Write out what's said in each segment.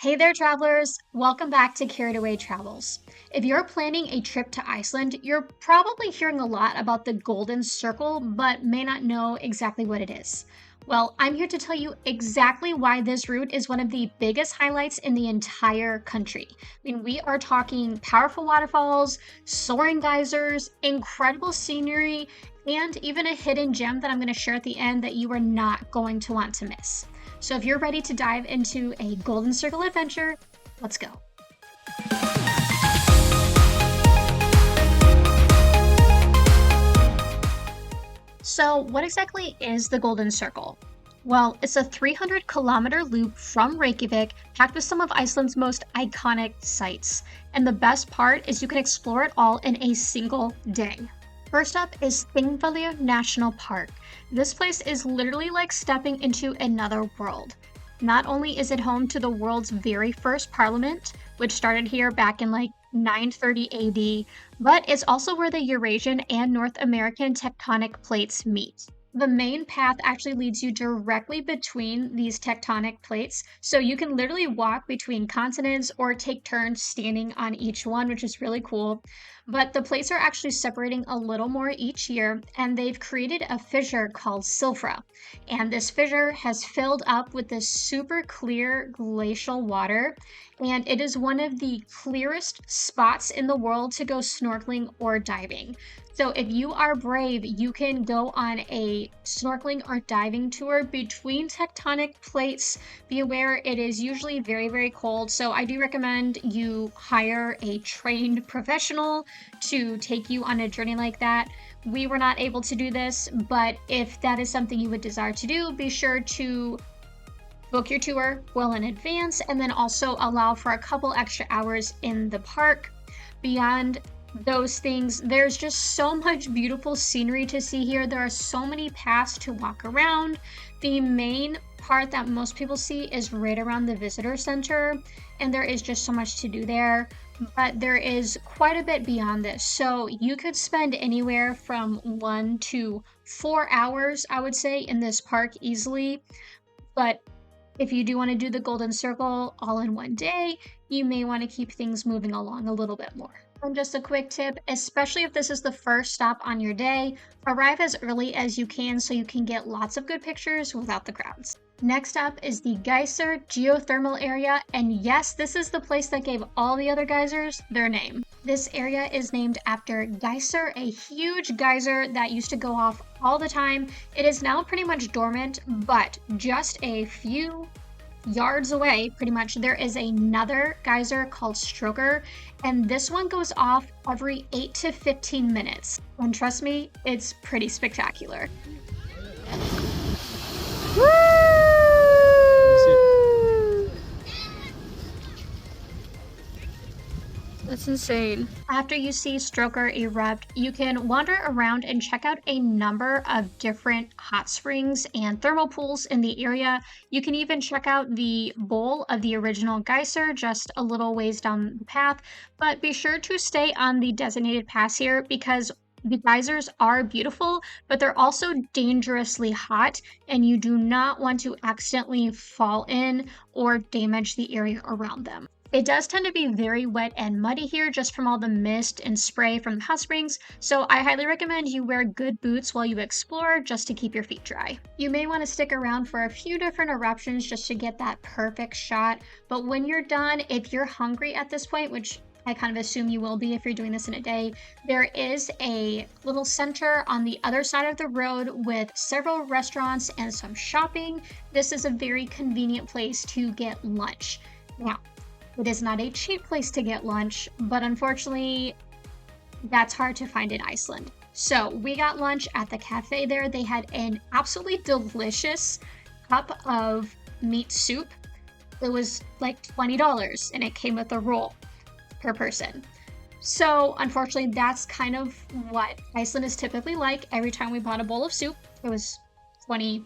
Hey there, travelers! Welcome back to Carried Away Travels. If you're planning a trip to Iceland, you're probably hearing a lot about the Golden Circle, but may not know exactly what it is. Well, I'm here to tell you exactly why this route is one of the biggest highlights in the entire country. We are talking powerful waterfalls, soaring geysers, incredible scenery, and even a hidden gem that I'm going to share at the end that you are not going to want to miss. So if you're ready to dive into a Golden Circle adventure, let's go. So what exactly is the Golden Circle? Well, it's a 300-kilometer loop from Reykjavik packed with some of Iceland's most iconic sites. And the best part is you can explore it all in a single day. First up is Þingvellir National Park. This place is literally like stepping into another world. Not only is it home to the world's very first parliament, which started here back in 930 AD, but it's also where the Eurasian and North American tectonic plates meet. The main path actually leads you directly between these tectonic plates, so you can literally walk between continents or take turns standing on each one, which is really cool. But the plates are actually separating a little more each year, and they've created a fissure called Silfra. And this fissure has filled up with this super clear glacial water, and it is one of the clearest spots in the world to go snorkeling or diving. So if you are brave, you can go on a snorkeling or diving tour between tectonic plates. Be aware it is usually very, very cold, so I do recommend you hire a trained professional to take you on a journey like that. We were not able to do this, but if that is something you would desire to do, be sure to book your tour well in advance and then also allow for a couple extra hours in the park. Beyond those things, there's just so much beautiful scenery to see here. There are so many paths to walk around. The main part that most people see is right around the visitor center, and there is just so much to do there. But there is quite a bit beyond this. So you could spend anywhere from 1 to 4 hours, I would say, in this park easily. But if you do want to do the Golden Circle all in one day, you may want to keep things moving along a little bit more. And just a quick tip, especially if this is the first stop on your day, arrive as early as you can so you can get lots of good pictures without the crowds. Next up is the Geysir Geothermal Area, and yes, this is the place that gave all the other geysers their name. This area is named after Geysir, a huge geyser that used to go off all the time. It is now pretty much dormant, but just a few yards away, pretty much, there is another geyser called Strokkur, and this one goes off every 8 to 15 minutes. And trust me, it's pretty spectacular. That's insane. After you see Strokkur erupt, you can wander around and check out a number of different hot springs and thermal pools in the area. You can even check out the bowl of the original geyser just a little ways down the path, but be sure to stay on the designated paths here because the geysers are beautiful, but they're also dangerously hot, and you do not want to accidentally fall in or damage the area around them. It does tend to be very wet and muddy here just from all the mist and spray from the hot springs, so I highly recommend you wear good boots while you explore just to keep your feet dry. You may want to stick around for a few different eruptions just to get that perfect shot, but when you're done, if you're hungry at this point, which I kind of assume you will be if you're doing this in a day, there is a little center on the other side of the road with several restaurants and some shopping. This is a very convenient place to get lunch. Now, it is not a cheap place to get lunch, but unfortunately, that's hard to find in Iceland. So we got lunch at the cafe there. They had an absolutely delicious cup of meat soup. It was like $20 and it came with a roll per person. So unfortunately, that's kind of what Iceland is typically like. Every time we bought a bowl of soup, it was $20.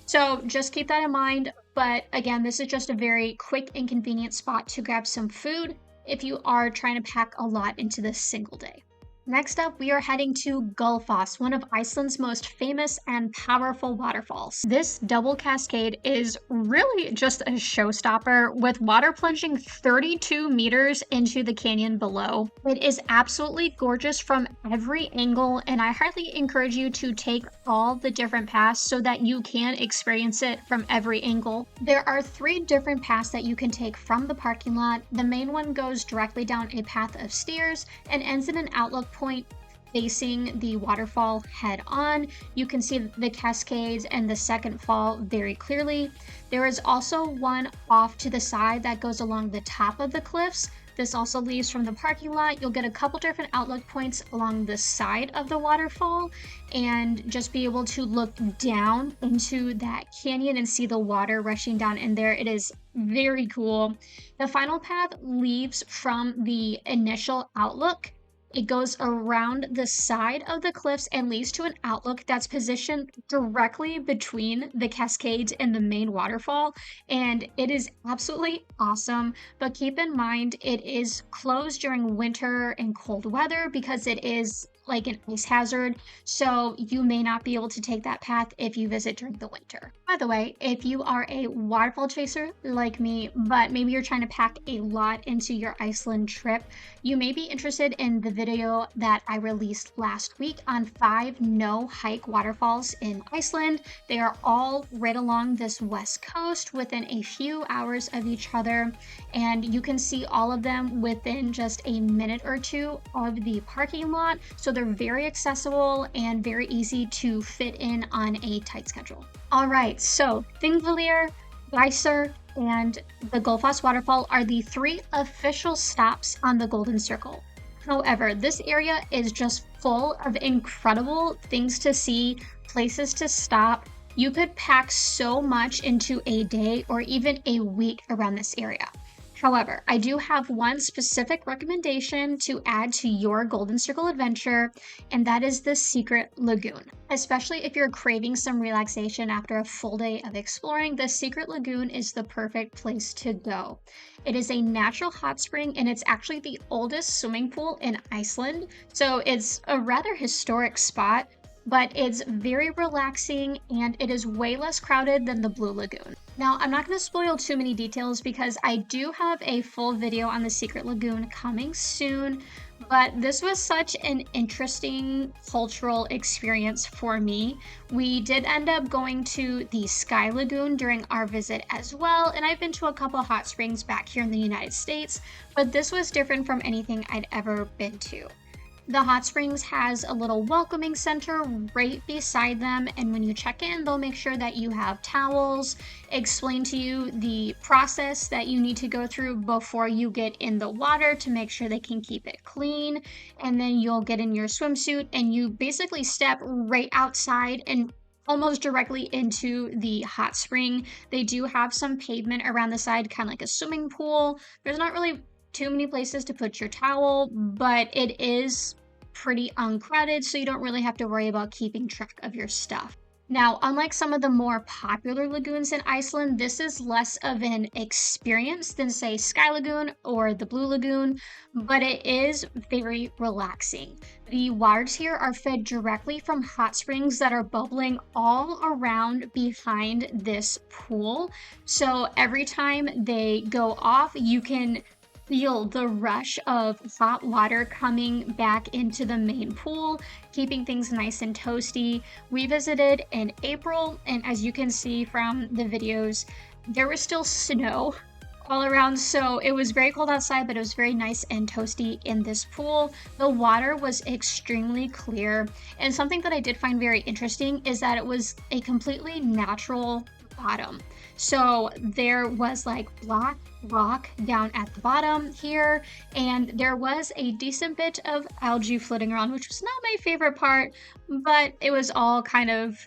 So just keep that in mind. But again, this is just a very quick and convenient spot to grab some food if you are trying to pack a lot into this single day. Next up, we are heading to Gullfoss, one of Iceland's most famous and powerful waterfalls. This double cascade is really just a showstopper, with water plunging 32 meters into the canyon below. It is absolutely gorgeous from every angle, and I highly encourage you to take all the different paths so that you can experience it from every angle. There are 3 different paths that you can take from the parking lot. The main one goes directly down a path of stairs and ends in an outlook point facing the waterfall head on. You can see the cascades and the second fall very clearly. There is also one off to the side that goes along the top of the cliffs. This also leaves from the parking lot. You'll get a couple different outlook points along the side of the waterfall and just be able to look down into that canyon and see the water rushing down in there. It is very cool. The final path leaves from the initial outlook. It goes around the side of the cliffs and leads to an outlook that's positioned directly between the cascades and the main waterfall. And it is absolutely awesome. But keep in mind, it is closed during winter and cold weather because it is like an ice hazard, so you may not be able to take that path if you visit during the winter. By the way, if you are a waterfall chaser like me, but maybe you're trying to pack a lot into your Iceland trip, you may be interested in the video that I released last week on 5 no-hike waterfalls in Iceland. They are all right along this west coast within a few hours of each other, and you can see all of them within just a minute or two of the parking lot. So they're very accessible and very easy to fit in on a tight schedule. All right, so Þingvellir, Geyser, and the Gullfoss Waterfall are the 3 official stops on the Golden Circle. However, this area is just full of incredible things to see, places to stop. You could pack so much into a day or even a week around this area. However, I do have one specific recommendation to add to your Golden Circle adventure, and that is the Secret Lagoon. Especially if you're craving some relaxation after a full day of exploring, the Secret Lagoon is the perfect place to go. It is a natural hot spring, and it's actually the oldest swimming pool in Iceland, so it's a rather historic spot, but it's very relaxing and it is way less crowded than the Blue Lagoon. Now, I'm not going to spoil too many details because I do have a full video on the Secret Lagoon coming soon, but this was such an interesting cultural experience for me. We did end up going to the Sky Lagoon during our visit as well, and I've been to a couple hot springs back here in the United States, but this was different from anything I'd ever been to. The hot springs has a little welcoming center right beside them, and when you check in, they'll make sure that you have towels, explain to you the process that you need to go through before you get in the water to make sure they can keep it clean, and then you'll get in your swimsuit and you basically step right outside and almost directly into the hot spring. They do have some pavement around the side, kind of like a swimming pool. There's not really too many places to put your towel, but it is pretty uncrowded, so you don't really have to worry about keeping track of your stuff. Now, unlike some of the more popular lagoons in Iceland, this is less of an experience than, say, Sky Lagoon or the Blue Lagoon, but it is very relaxing. The waters here are fed directly from hot springs that are bubbling all around behind this pool. So every time they go off, you can feel the rush of hot water coming back into the main pool, keeping things nice and toasty. We visited in April, and as you can see from the videos, there was still snow all around, so it was very cold outside, but it was very nice and toasty in this pool. The water was extremely clear, and something that I did find very interesting is that it was a completely natural bottom. So there was like black rock down at the bottom here, and there was a decent bit of algae floating around, which was not my favorite part, but it was all kind of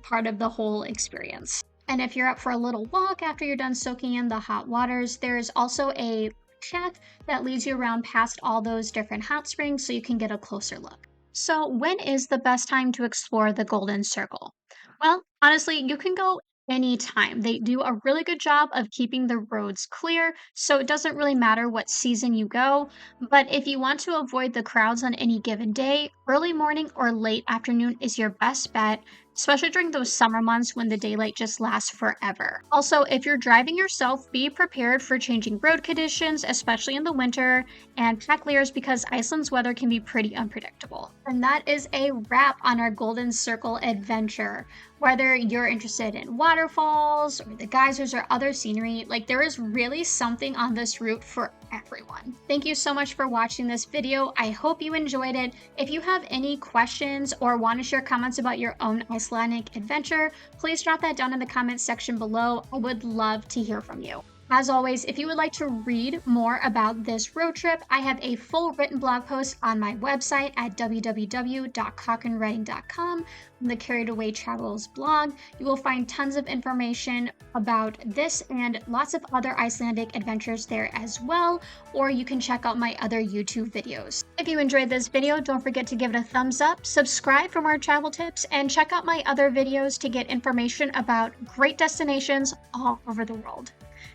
part of the whole experience. And if you're up for a little walk after you're done soaking in the hot waters, there's also a path that leads you around past all those different hot springs so you can get a closer look. So when is the best time to explore the Golden Circle? Well, honestly, you can go Anytime. They do a really good job of keeping the roads clear, so it doesn't really matter what season you go. But if you want to avoid the crowds on any given day, early morning or late afternoon is your best bet, especially during those summer months when the daylight just lasts forever. Also, if you're driving yourself, be prepared for changing road conditions, especially in the winter, and pack layers because Iceland's weather can be pretty unpredictable. And that is a wrap on our Golden Circle adventure. Whether you're interested in waterfalls or the geysers or other scenery, like there is really something on this route for everyone. Thank you so much for watching this video. I hope you enjoyed it. If you have any questions or want to share comments about your own Icelandic adventure, please drop that down in the comments section below. I would love to hear from you. As always, if you would like to read more about this road trip, I have a full written blog post on my website at www.cochranwriting.com. On the Carried Away Travels blog, you will find tons of information about this and lots of other Icelandic adventures there as well, or you can check out my other YouTube videos. If you enjoyed this video, don't forget to give it a thumbs up, subscribe for more travel tips, and check out my other videos to get information about great destinations all over the world.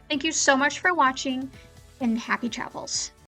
Thank you so much for watching, and happy travels.